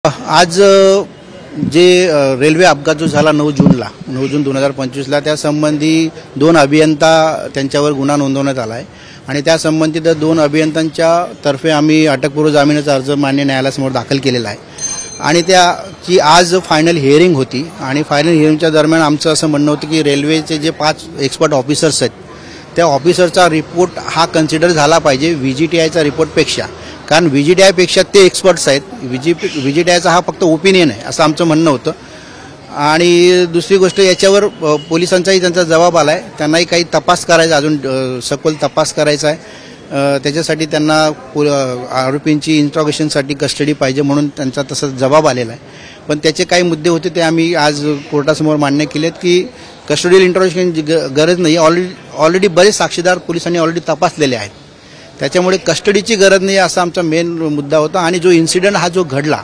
आज जे रेल्वे अपघात जो झाला 9 जून 2025ला त्यासंबंधी 2 अभियंता त्यांच्यावर गुन्हा नोंदवण्यात आला आहे आणि त्या संबंधित 2 अभियंत्यांच्या तर्फे आम्ही अटकपूर्व जामिनाचा अर्ज मान्य न्यायालयासमोर दाखल केलेला आहे आणि त्याची आज फायनल हिअरिंग होती आणि फायनल हिअरिंगच्या दरम्यान आमचं असं म्हणणं होतं की रेल्वेचे जे 5 एक्सपर्ट ऑफिसर्स आहेत त्या ऑफिसरचा रिपोर्ट हा कन्सिडर झाला पाहिजे व्हीजीटीआयचा रिपोर्टपेक्षा, कारण व्हीजीटीआयपेक्षा ते एक्सपर्ट्स आहेत. व्हीजीटीआयचा हा फक्त ओपिनियन आहे असं आमचं म्हणणं होतं. आणि दुसरी गोष्ट याच्यावर पोलिसांचाही त्यांचा जबाब आला आहे, त्यांनाही काही तपास करायचा, अजून सखोल तपास करायचा आहे. त्याच्यासाठी त्यांना आरोपींची इंट्रॉगेशनसाठी कस्टडी पाहिजे म्हणून त्यांचा तसा जबाब आलेला आहे. पण त्याचे काही मुद्दे होते ते आम्ही आज कोर्टासमोर मान्य केलेत की कस्टडियल इंट्रॉगेशनची गरज नाही. ऑलरेडी बरेच साक्षीदार पोलिसांनी ऑलरेडी तपासलेले आहेत, त्याच्यामुळे कस्टडीची गरज नाही असा आमचा मेन मुद्दा होता. आणि जो इन्सिडेंट हा जो घडला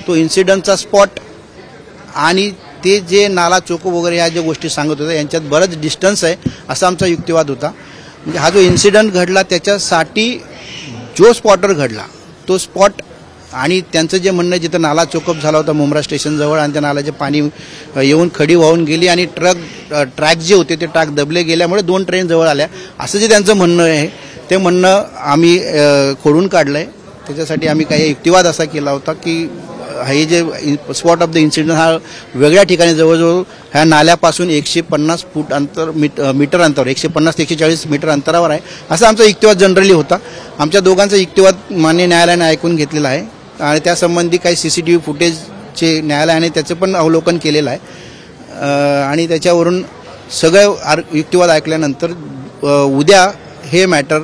तो इन्सिडेंटचा स्पॉट आणि ते जे नाला चोको वगैरे ह्या ज्या गोष्टी सांगत होत्या यांच्यात बरंच डिस्टन्स आहे असा आमचा युक्तिवाद होता. म्हणजे हा जो इन्सिडेंट घडला त्याच्यासाठी जो स्पॉटर घडला तो स्पॉट आणि त्यांचं जे म्हणणं आहे जिथं नाला चोकअप झाला होता मुंब्रा स्टेशनजवळ आणि त्या नाल्याचे पाणी येऊन खडी वाहून गेली आणि ट्रॅक जे होते ते ट्रॅक दबले गेल्यामुळे 2 ट्रेन जवळ आल्या असं जे त्यांचं म्हणणं आहे ते म्हणणं आम्ही खोडून काढलं आहे. त्याच्यासाठी आम्ही काही युक्तिवाद असा केला होता की हे जे स्पॉट ऑफ द इन्सिडेंट हा वेगळ्या ठिकाणी जवळजवळ ह्या नाल्यापासून 150 फूट मीटर अंतरावर 150 ते 140 मीटर अंतरावर आहे असा आमचा युक्तिवाद जनरली होता. आमच्या दोघांचा युक्तिवाद मान्य न्यायालयाने ऐकून घेतलेला आहे आणि त्यासंबंधी काही CCTV फुटेजचे न्यायालयाने त्याचं पण अवलोकन केलेलं आहे. आणि त्याच्यावरून सगळं युक्तिवाद ऐकल्यानंतर उद्या हे मॅटर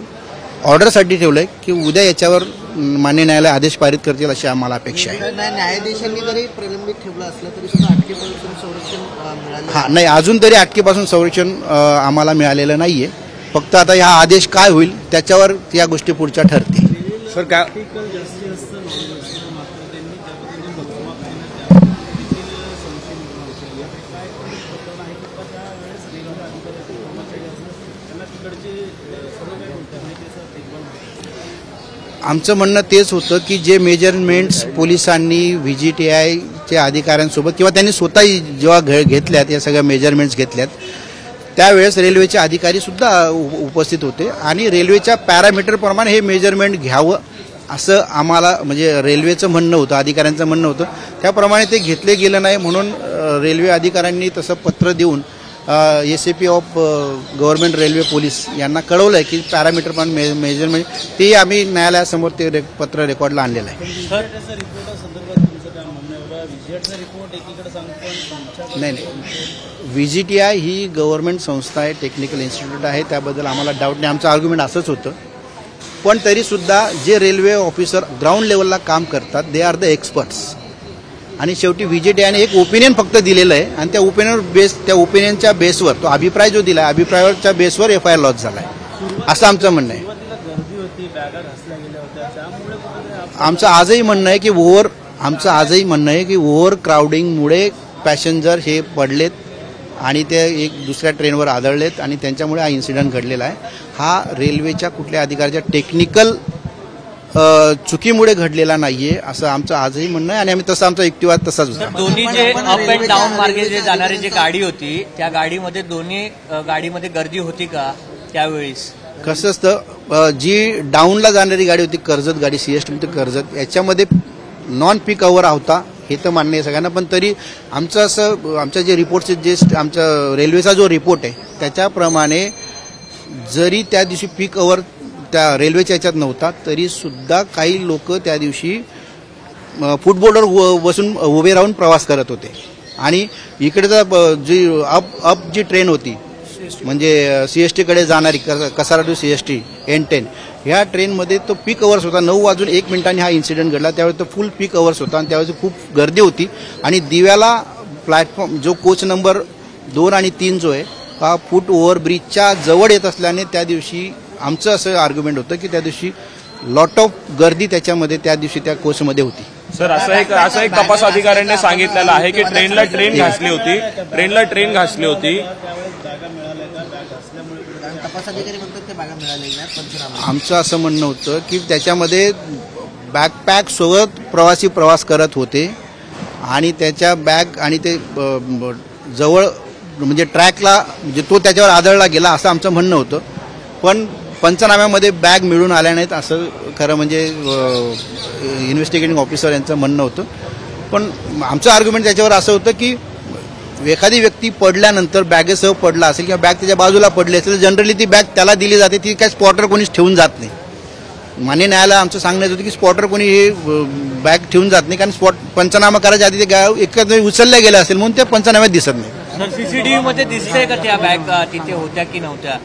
ऑर्डरसाठी ठेवलं आहे की उद्या याच्यावर मान्य न्यायालय आदेश पारित करतील अशी आम्हाला अपेक्षा आहे. न्यायाधीशांनी जरी प्रलंबित ठेवलं असलं तरी सुद्धा अटकेपासून संरक्षण मिळालं? हां, नाही, अजून तरी अटकेपासून संरक्षण आम्हाला मिळालेलं नाही आहे. फक्त आता हा आदेश काय होईल त्याच्यावर या गोष्टी पुढच्या ठरतील. सर काय आमचं म्हणणं तेच होतं की जे मेजरमेंट्स पोलिसांनी व्हीजीटीआयच्या अधिकाऱ्यांसोबत किंवा त्यांनी स्वतः जेव्हा घेतल्यात या सगळ्या मेजरमेंट्स घेतल्यात त्यावेळेस रेल्वेचे अधिकारीसुद्धा उपस्थित होते आणि रेल्वेच्या पॅरामीटरप्रमाणे हे मेजरमेंट घ्यावं असं आम्हाला म्हणजे रेल्वेचं म्हणणं होतं, अधिकाऱ्यांचं म्हणणं होतं. त्याप्रमाणे ते घेतले गेलं नाही म्हणून रेल्वे अधिकाऱ्यांनी तसं पत्र देऊन SAP of government railway police यांना कळवलं आहे की पॅरामीटर पण मेजरमेंट ते आम्ही न्यायालयासमोर ते पत्र रेकॉर्डला आणलेलं आहे. नाही, VGTI ही गव्हर्नमेंट संस्था आहे, टेक्निकल इन्स्टिट्यूट आहे, त्याबद्दल आम्हाला डाऊट नाही. आमचं आर्ग्युमेंट असंच होतं. पण तरीसुद्धा जे रेल्वे ऑफिसर ग्राउंड लेवलला काम करतात दे आर द एक्सपर्ट्स आणि शेवटी व्हीजीटीआयने एक ओपिनियन फक्त दिलेलं आहे आणि त्या ओपिनियनच्या बेसवर तो अभिप्राय जो दिला आहे अभिप्रायाच्या बेसवर FIR लॉन्च झाला आहे असं आमचं म्हणणं आहे. आमचं आजही म्हणणं आहे की ओव्हर क्राउडिंगमुळे पॅसेंजर हे पडलेत आणि ते एक दुसऱ्या ट्रेनवर आदळलेत आणि त्यांच्यामुळे हा इन्सिडेंट घडलेला आहे. हा रेल्वेच्या कुठल्या अधिकाऱ्याच्या टेक्निकल चुकीमुळे घडलेला नाहीये असं आमचं आजही म्हणणं आहे आणि आम्ही तसं आमचा युक्तिवाद तसाच होता. दोन्ही जे अप अँड डाऊन मार्गे जे जाणारी जी गाडी होती त्या गाडीमध्ये दोन्ही गाडीमध्ये गर्दी होती का त्यावेळेस? कसं असतं जी डाऊनला जाणारी गाडी होती कर्जत गाडी CST ते कर्जत याच्यामध्ये नॉन पीक अवर होता हे तर मान्य आहे सगळ्यांना. पण तरी आमचं असं आमच्या जे रिपोर्टचे जे आमच्या रेल्वेचा जो रिपोर्ट आहे त्याच्याप्रमाणे जरी त्या दिवशी पीक अवर त्या रेल्वेच्या याच्यात नव्हता तरी सुद्धा काही लोक त्या दिवशी फुटबोर्डवर बसून उभे राहून प्रवास करत होते आणि इकडे जी ट्रेन होती म्हणजे CSTकडे जाणारी कसारा टू CST N10 ह्या ट्रेनमध्ये तो पीक अवर्स होता. 9:01 हा इन्सिडेंट घडला. त्यावेळी तो फुल पीक अवर्स होता आणि त्यावेळी खूप गर्दी होती आणि दिव्याला प्लॅटफॉर्म जो कोच नंबर 2 आणि 3 जो आहे हा फूट ओव्हरब्रिजच्या जवळ येत असल्याने त्या दिवशी आमचं असं आर्ग्युमेंट होतं की त्या दिवशी लॉट ऑफ गर्दी त्याच्यामध्ये त्या दिवशी त्या कोचमध्ये होती. सर असं एक तपास अधिकाऱ्यांनी सांगितलेलं आहे की ट्रेनला ट्रेन घासली होती तपास अधिकारी म्हणतात ते बागा मिळालेल्या पंचनामा. आमचं असं म्हणणं होतं की त्याच्यामध्ये बॅकपॅक सोबत प्रवासी प्रवास करत होते आणि त्याच्या बॅग आणि ते जवळ म्हणजे ट्रॅकला म्हणजे तो त्याच्यावर आदळला गेला असं आमचं म्हणणं होतं. पण पंचनाम्यामध्ये बॅग मिळून आल्या नाहीत असं खरं म्हणजे इन्व्हेस्टिगेटिंग ऑफिसर यांचं म्हणणं होतं. पण आमचं आर्ग्युमेंट त्याच्यावर असं होतं की एखादी व्यक्ती पडल्यानंतर बॅगेसह पडला असेल किंवा बॅग त्याच्या बाजूला पडली असेल तर जनरली ती बॅग त्याला दिली जाते, ती काय स्पॉटर कोणीच ठेवून जात नाही. मान्य न्यायालय आमचं सांगण्यात होतं की स्पॉटर कोणी हे बॅग ठेवून जात नाही, कारण पंचनामा करायच्या आधी ते एखाद्या उचलल्या गेल्या असेल म्हणून त्या पंचनाम्यात दिसत नाही. सर सीसीटीव्ही मध्ये दिसतंय का त्या बॅग तिथे होत्या की नव्हत्या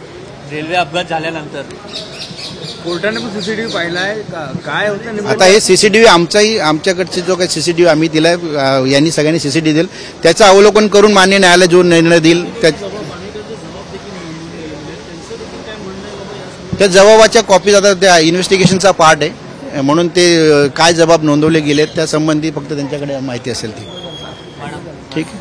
रेल्वे अपघात झाल्यानंतर? कोर्टाने पण सीसीटीव्ही पाहिलाय काय होतं आता हे सीसीटीव्ही आमच्याकडचे जो काही सीसीटीव्ही आम्ही दिलाय यांनी सगळ्यांनी सीसीटीव्ही दिलं त्याचं अवलोकन करून मान्य न्यायालय जो निर्णय देईल त्या जबाबाच्या कॉपीज आता त्या इन्व्हेस्टिगेशनचा पार्ट आहे म्हणून ते काय जबाब नोंदवले गेलेत त्या संबंधी फक्त त्यांच्याकडे माहिती असेल ती. ठीक है.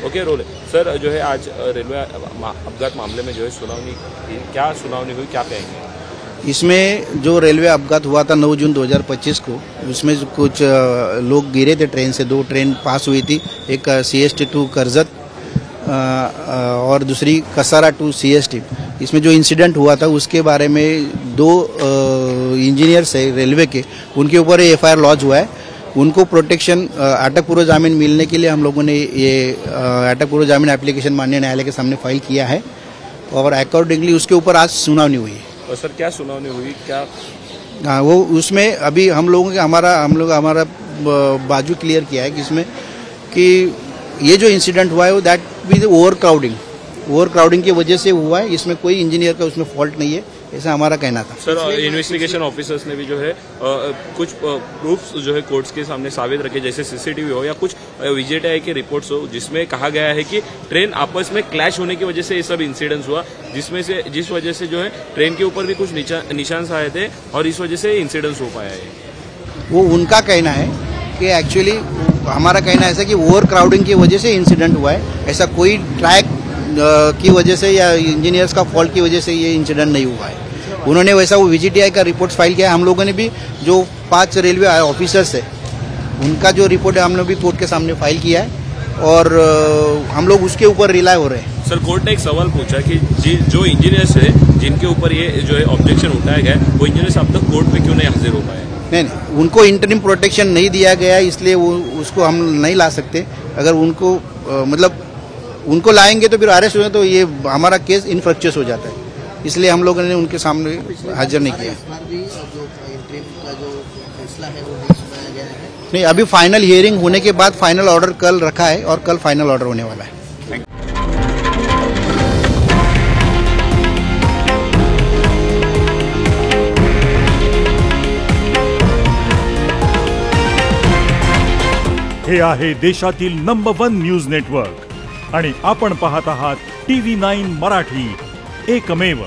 ओके रोल सर जो है आज रेलवे अपघात मामले में जो है सुनावनी क्या सुनावनी हुई, क्या कहेंगे? इसमें जो रेलवे अपघात हुआ था 9 जून 2025 को, उसमें कुछ लोग गिरे थे ट्रेन से. 2 ट्रेन पास हुई थी, एक CST टू करजत और दूसरी कसारा टू CST. इसमें जो इंसिडेंट हुआ था उसके बारे में 2 इंजीनियर्स है रेलवे के, उनके ऊपर FIR लॉन्च हुआ है. उनको प्रोटेक्शन अटक पूर्व जामीन मिलने के लिए हम लोगों ने ये अटक पूर्व जामीन एप्लीकेशन माननीय न्यायालय के सामने फाइल किया है और अकॉर्डिंगली उसके ऊपर आज सुनावनी हुई है. और सर क्या सुनावनी हुई, क्या? हाँ, वो उसमें अभी हम लोग हमारा बाजू क्लियर किया है कि इसमें कि ये जो इंसिडेंट हुआ है वो दैट विद ओवर क्राउडिंग की वजह से हुआ है. इसमें कोई इंजीनियर का उसमें फॉल्ट नहीं है, ऐसा हमारा कहना था. सर इन्वेस्टिगेशन ऑफिसर्स ने भी जो है कुछ प्रूफ्स जो है कोर्ट्स के सामने साबित रखे, जैसे सीसीटीवी हो या कुछ VJTI की रिपोर्ट्स हो, जिसमें कहा गया है कि ट्रेन आपस में क्लैश होने की वजह से ये सब इंसिडेंट्स हुआ, जिस वजह से जो है ट्रेन के ऊपर भी कुछ निशान आए थे और इस वजह से इंसिडेंट्स हो पाया है. वो उनका कहना है कि एक्चुअली हमारा कहना ऐसा कि ओवर क्राउडिंग की वजह से इंसिडेंट हुआ है, ऐसा कोई ट्रैक की वजह से या इंजीनियर्स का फॉल्ट की वजह से ये इंसिडेंट नहीं हुआ है. उन्होंने वैसा वो VJTI का रिपोर्ट फाइल किया है. हम लोगों ने भी जो 5 रेलवे ऑफिसर्स है उनका जो रिपोर्ट है हम लोग भी कोर्ट के सामने फाइल किया है और हम लोग उसके ऊपर रिलाय हो रहे हैं. सर कोर्ट ने एक सवाल पूछा कि जो इंजीनियर्स है जिनके ऊपर ये जो है ऑब्जेक्शन उठाया गया वो इंजीनियर्स अब तक कोर्ट में क्यों नहीं हाजिर हो पाए? नहीं, उनको इंटरिम प्रोटेक्शन नहीं दिया गया इसलिए वो उसको हम नहीं ला सकते. अगर उनको मतलब उनको लाएंगे तो फिर अरेस्ट हुए तो ये हमारा केस इनफ्रक्चुअस हो जाता है, इसलिए हम लोगों ने उनके सामने हाजिर नहीं किया. इस बार भी जो इंटरिम का जो फैसला है वो नहीं सुनाया गया है. नहीं, अभी फाइनल हियरिंग होने के बाद फाइनल ऑर्डर कल रखा है और कल फाइनल ऑर्डर होने वाला है. हे आहे देशातील नंबर 1 न्यूज नेटवर्क आणि आपण पाहत आहात TV9 मराठी, एकमेव.